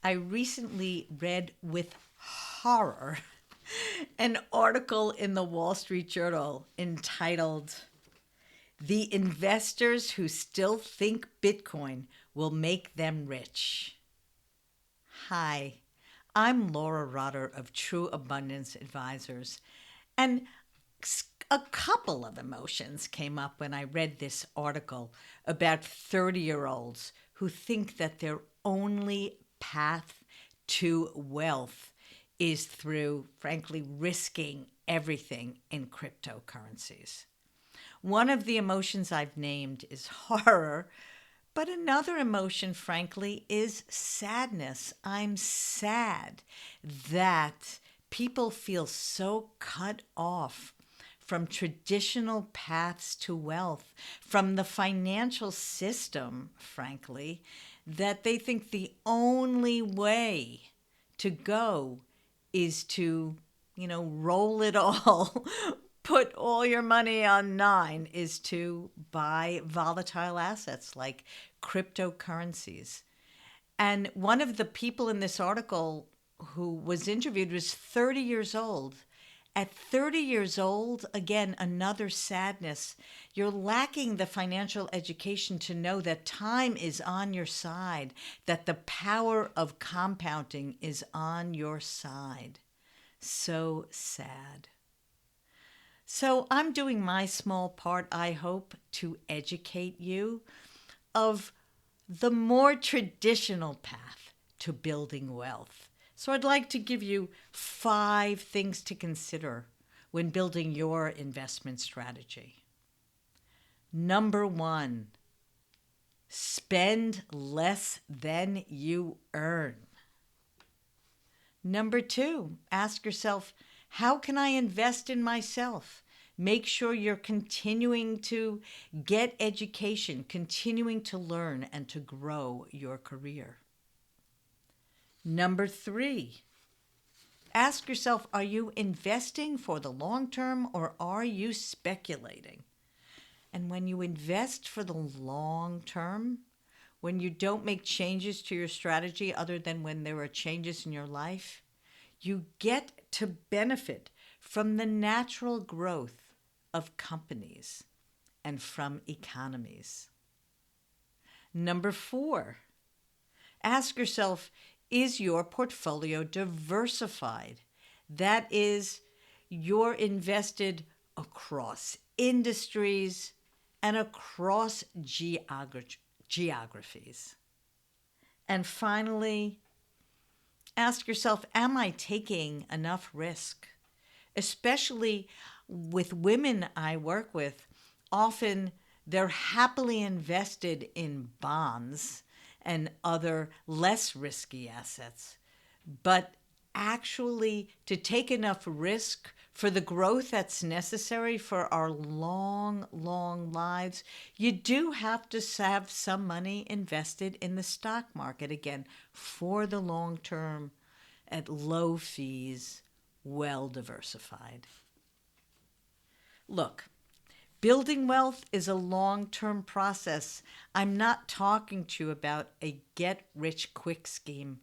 I recently read with horror an article in the Wall Street Journal entitled, "The Investors Who Still Think Bitcoin Will Make Them Rich." Hi, I'm Laura Rotter of True Abundance Advisors, and a couple of emotions came up when I read this article about 30-year-olds who think that their only path to wealth is through, frankly, risking everything in cryptocurrencies. One of the emotions I've named is horror, but another emotion, frankly, is sadness. I'm sad that people feel so cut off from traditional paths to wealth, from the financial system, frankly, that they think the only way to go is to, roll it all, put all your money on nine, is to buy volatile assets like cryptocurrencies. And one of the people in this article who was interviewed was 30 years old. At 30 years old, again, another sadness. You're lacking the financial education to know that time is on your side, that the power of compounding is on your side. So sad. So I'm doing my small part, I hope, to educate you of the more traditional path to building wealth. So I'd like to give you 5 things to consider when building your investment strategy. Number 1, spend less than you earn. Number 2, ask yourself, how can I invest in myself? Make sure you're continuing to get education, continuing to learn and to grow your career. Number 3, ask yourself, are you investing for the long term or are you speculating? And when you invest for the long term, when you don't make changes to your strategy other than when there are changes in your life, you get to benefit from the natural growth of companies and from economies. Number 4, ask yourself, is your portfolio diversified? That is, you're invested across industries and across geographies. And finally, ask yourself, am I taking enough risk? Especially with women I work with, often they're happily invested in bonds and other less risky assets. But actually, to take enough risk for the growth that's necessary for our long, long lives, you do have to have some money invested in the stock market, again, for the long term, at low fees, well diversified. Look, building wealth is a long-term process. I'm not talking to you about a get-rich-quick scheme.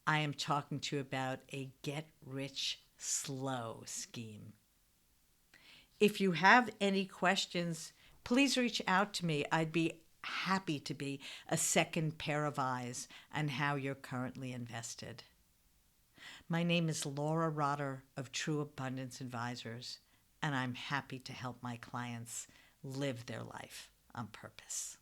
I am talking to you about a get-rich-slow scheme. If you have any questions, please reach out to me. I'd be happy to be a second pair of eyes on how you're currently invested. My name is Laura Rotter of True Abundance Advisors, and I'm happy to help my clients live their life on purpose.